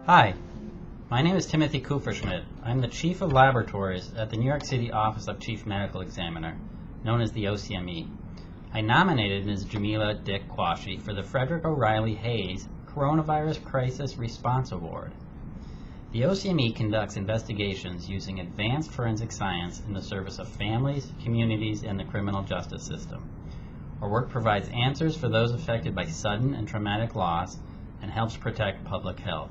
Hi, my name is Timothy Kupferschmidt. I'm the Chief of Laboratories at the New York City Office of Chief Medical Examiner, known as the OCME. I nominated Ms. Jamilia Dick for the Frederick O'Reilly Hayes Coronavirus Crisis Response Award. The OCME conducts investigations using advanced forensic science in the service of families, communities, and the criminal justice system. Our work provides answers for those affected by sudden and traumatic loss and helps protect public health.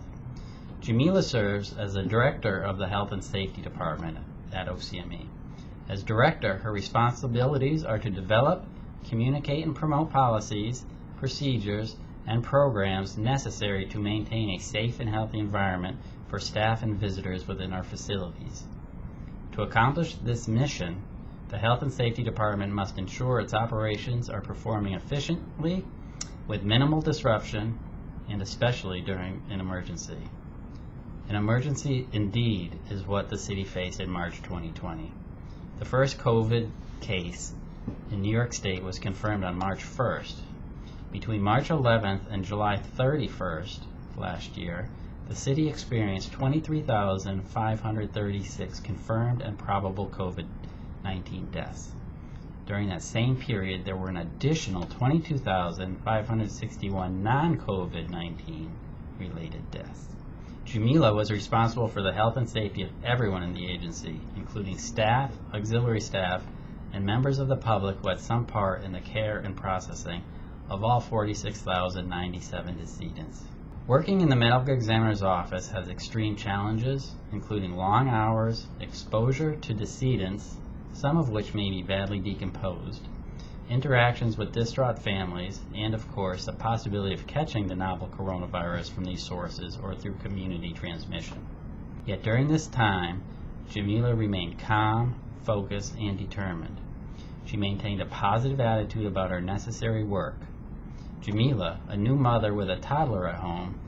Jamilia serves as the Director of the Health and Safety Department at OCME. As Director, her responsibilities are to develop, communicate, and promote policies, procedures, and programs necessary to maintain a safe and healthy environment for staff and visitors within our facilities. To accomplish this mission, the Health and Safety Department must ensure its operations are performing efficiently with minimal disruption, and especially during an emergency. An emergency, indeed, is what the city faced in March 2020. The first COVID case in New York State was confirmed on March 1st. Between March 11th and July 31st last year, the city experienced 23,536 confirmed and probable COVID-19 deaths. During that same period, there were an additional 22,561 non-COVID-19 related deaths. Jamilia was responsible for the health and safety of everyone in the agency, including staff, auxiliary staff, and members of the public who had some part in the care and processing of all 46,097 decedents. Working in the medical examiner's office has extreme challenges, including long hours, exposure to decedents, some of which may be badly decomposed, interactions with distraught families, and of course the possibility of catching the novel coronavirus from these sources or through community transmission. Yet during this time, Jamilia remained calm, focused, and determined. She maintained a positive attitude about her necessary work. Jamilia, a new mother with a toddler at home,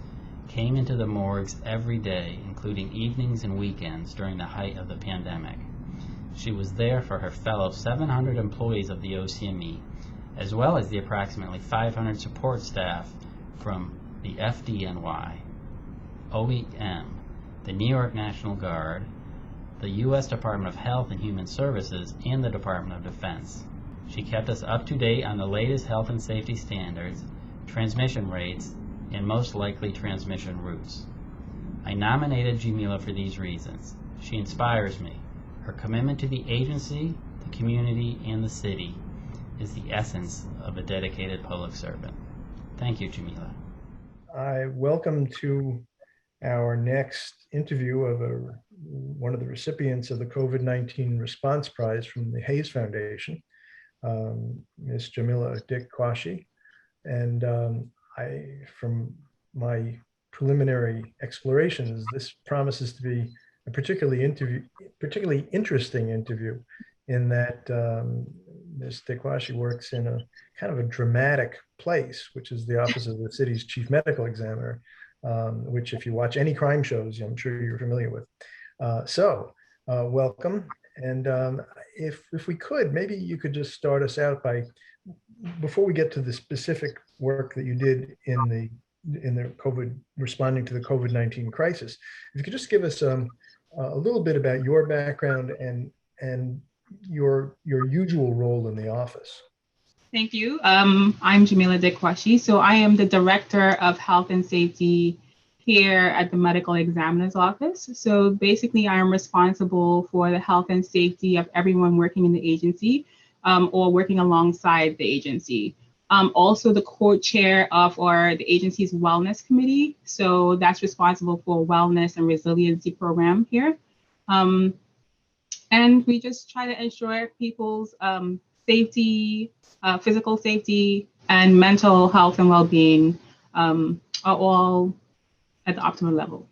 came into the morgues every day, including evenings and weekends during the height of the pandemic. She was there for her fellow 700 employees of the OCME, as well as the approximately 500 support staff from the FDNY, OEM, the New York National Guard, the U.S. Department of Health and Human Services, and the Department of Defense. She kept us up to date on the latest health and safety standards, transmission rates, and most likely transmission routes. I nominated Jamilia for these reasons. She inspires me. Her commitment to the agency, the community, and the city is the essence of a dedicated public servant. Thank you, Jamilia. I welcome to our next interview of one of the recipients of the COVID-19 Response Prize from the Hayes Foundation, Ms. Jamilia Dick. And from my preliminary explorations, this promises to be a particularly interesting interview in that Ms. Dick works in a kind of a dramatic place, which is the office of the city's chief medical examiner, which if you watch any crime shows, I'm sure you're familiar with. Welcome. And if we could, maybe you could just start us out by, before we get to the specific work that you did in the responding to the COVID-19 crisis, if you could just give us a little bit about your background and your usual role in the office. Thank you. I'm Jamilia Dick. So I am the Director of Health and Safety here at the Medical Examiner's Office. So basically I am responsible for the health and safety of everyone working in the agency or working alongside the agency. I'm also the co-chair of the agency's wellness committee. So that's responsible for wellness and resiliency program here. And we just try to ensure people's safety, physical safety, and mental health and well-being are all at the optimal level.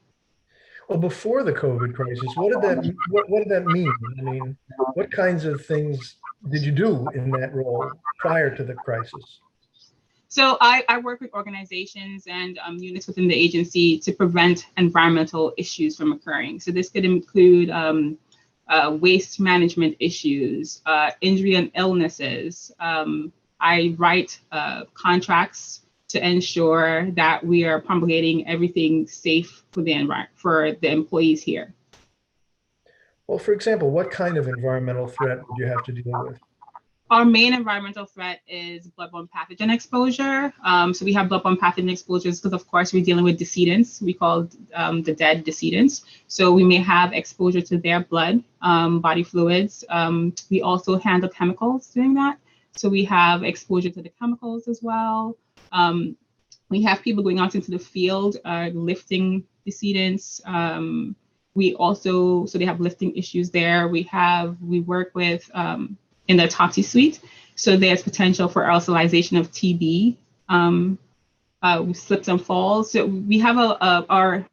Well, before the COVID crisis, what did that mean? I mean, what kinds of things did you do in that role prior to the crisis? So I work with organizations and units within the agency to prevent environmental issues from occurring. So this could include waste management issues, injury and illnesses. I write contracts to ensure that we are promulgating everything safe for the employees here. Well, for example, what kind of environmental threat would you have to deal with? Our main environmental threat is bloodborne pathogen exposure. So we have bloodborne pathogen exposures because, of course, we're dealing with decedents. We call the dead decedents. So we may have exposure to their blood, body fluids. We also handle chemicals doing that. So we have exposure to the chemicals as well. We have people going out into the field lifting decedents. So they have lifting issues there. We work with in the autopsy suite. So there's potential for aerosolization of TB, slips and falls. So we have our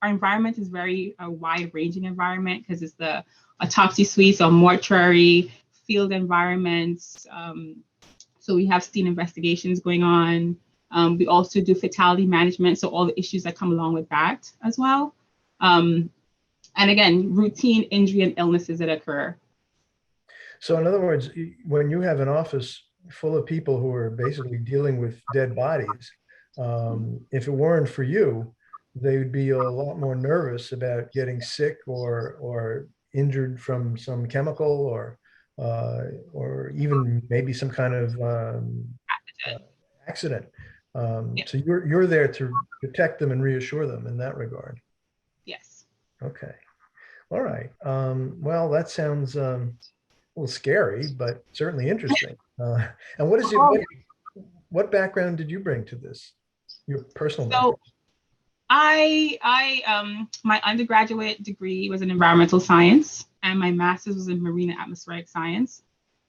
environment is very wide-ranging environment because it's the autopsy suite, so mortuary, field environments. So we have scene investigations going on. We also do fatality management, so all the issues that come along with that as well. And again, routine injury and illnesses that occur. So in other words, when you have an office full of people who are basically dealing with dead bodies, if it weren't for you, they would be a lot more nervous about getting sick or injured from some chemical or even maybe some kind of accident. Yeah. So you're there to protect them and reassure them in that regard. Yes. Okay. All right. Well, that sounds a little scary, but certainly interesting. And what background did you bring to this? Your personal background? My undergraduate degree was in environmental science, and my master's was in marine and atmospheric science.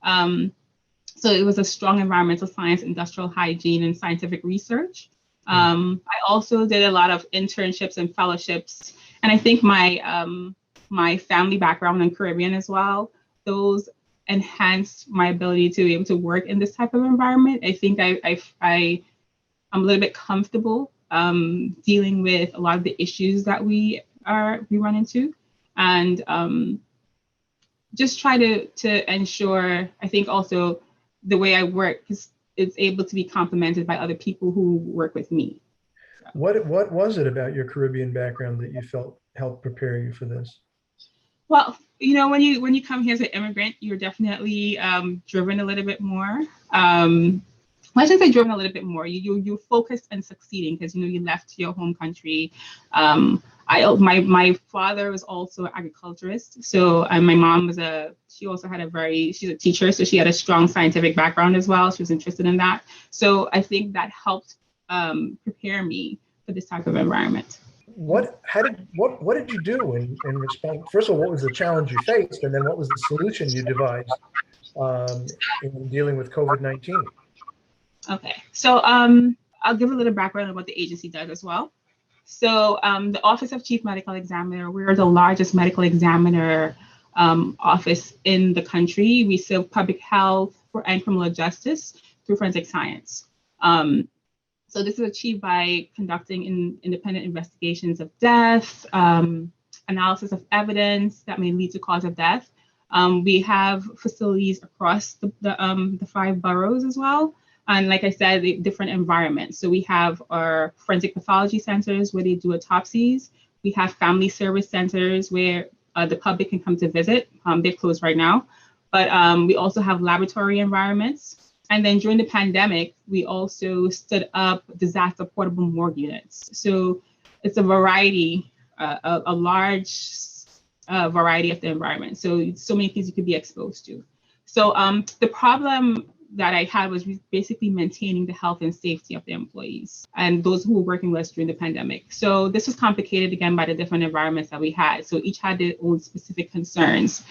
So it was a strong environmental science, industrial hygiene, and scientific research. I also did a lot of internships and fellowships, and I think my family background in Caribbean as well, those enhanced my ability to be able to work in this type of environment. I think I'm a little bit comfortable dealing with a lot of the issues that we run into, and just try to ensure, I think also the way I work is able to be complemented by other people who work with me. So. What was it about your Caribbean background that you felt helped prepare you for this? Well, when you come here as an immigrant, you're definitely driven a little bit more. I shouldn't say driven a little bit more. You're focused on succeeding because you left your home country. My father was also an agriculturist, so my mom she's a teacher, so she had a strong scientific background as well. She was interested in that, so I think that helped prepare me for this type of environment. What did you do in response? First of all, what was the challenge you faced, and then what was the solution you devised in dealing with COVID-19? Okay, so I'll give a little background on what the agency does as well. So the Office of Chief Medical Examiner, we're the largest medical examiner office in the country. We serve public health and criminal justice through forensic science. So this is achieved by conducting independent investigations of death, analysis of evidence that may lead to cause of death. We have facilities across the 5 boroughs as well. And like I said, the different environments. So we have our forensic pathology centers where they do autopsies. We have family service centers where the public can come to visit. They're closed right now. But we also have laboratory environments. And then during the pandemic, we also stood up disaster portable morgue units. So it's a variety, a large variety of the environment. So many things you could be exposed to. So the problem that I had was basically maintaining the health and safety of the employees and those who were working with us during the pandemic. So this was complicated again by the different environments that we had. So each had their own specific concerns.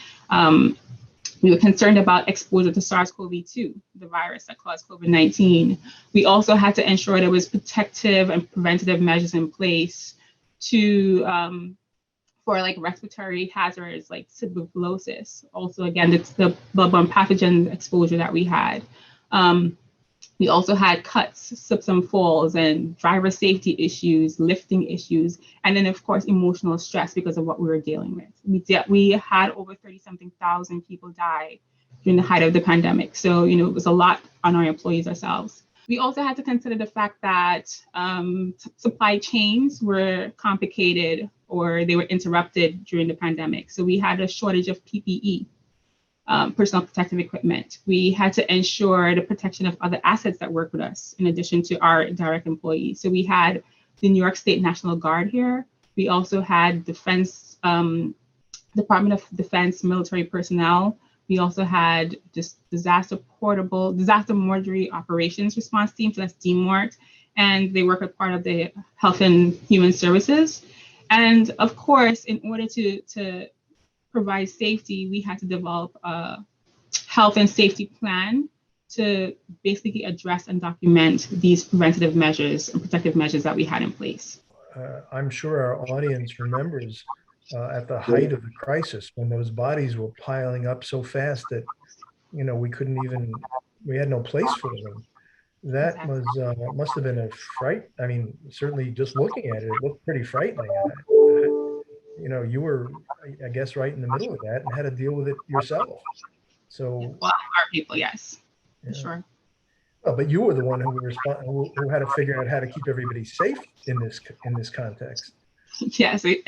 We were concerned about exposure to SARS-CoV-2, the virus that caused COVID-19. We also had to ensure there was protective and preventative measures in place for like respiratory hazards like tuberculosis. Also, again, the bloodborne pathogen exposure that we had. We also had cuts, slips and falls, and driver safety issues, lifting issues, and then of course emotional stress because of what we were dealing with. We had over 30-something thousand people die during the height of the pandemic. So it was a lot on our employees ourselves. We also had to consider the fact that supply chains were complicated or they were interrupted during the pandemic. So we had a shortage of PPE, personal protective equipment. We had to ensure the protection of other assets that work with us, in addition to our direct employees. So we had the New York State National Guard here. We also had Department of Defense military personnel. We also had just disaster mortuary operations response team, so that's DMORT, and they work as part of the Health and Human Services. And of course, in order to provide safety, we had to develop a health and safety plan to basically address and document these preventative measures and protective measures that we had in place. I'm sure our audience remembers at the height of the crisis when those bodies were piling up so fast that, you know, we had no place for them. That must have been a fright. I mean, certainly just looking at it, it looked pretty frightening. You know, you were, I guess, right in the middle of that and had to deal with it yourself. So, well, our people, yes, yeah. for sure. Well, but you were the one who had to figure out how to keep everybody safe in this context. Yes, it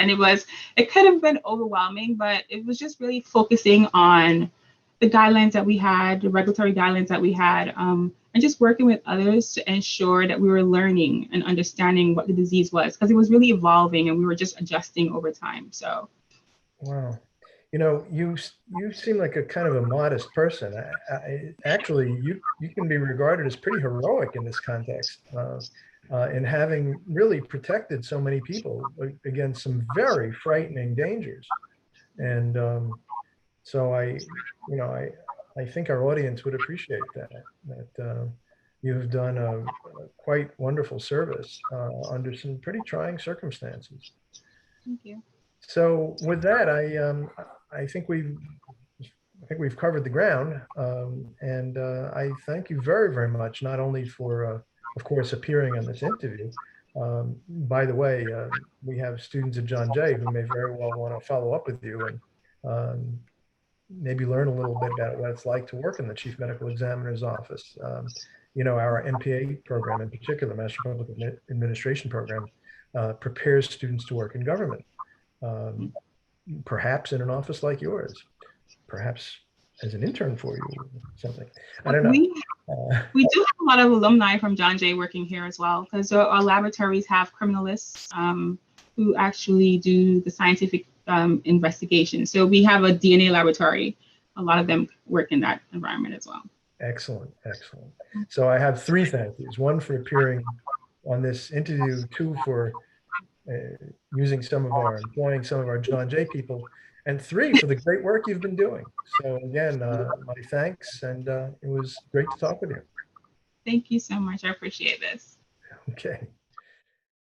could have been overwhelming, but it was just really focusing on the guidelines that we had, the regulatory guidelines that we had, and just working with others to ensure that we were learning and understanding what the disease was, because it was really evolving and we were just adjusting over time. So, wow, you know, you seem like a kind of a modest person. Actually, you can be regarded as pretty heroic in this context. In having really protected so many people against some very frightening dangers. And so I think our audience would appreciate that you have done a quite wonderful service under some pretty trying circumstances. thank you. So with that, I think we've covered the ground, and I thank you very, very much, not only for of course, appearing on this interview. By the way, we have students at John Jay who may very well want to follow up with you and maybe learn a little bit about what it's like to work in the Chief Medical Examiner's office. You know, our MPA program in particular, Master Public Administration program, prepares students to work in government, perhaps in an office like yours, perhaps as an intern for you or something. I don't know. We do have a lot of alumni from John Jay working here as well, because our laboratories have criminalists who actually do the scientific investigation. So we have a DNA laboratory. A lot of them work in that environment as well. Excellent, excellent. So I have 3 thank yous. 1 for appearing on this interview, 2 for employing some of our John Jay people, and 3 for the great work you've been doing. So again, my thanks, and it was great to talk with you. Thank you so much. I appreciate this. Okay.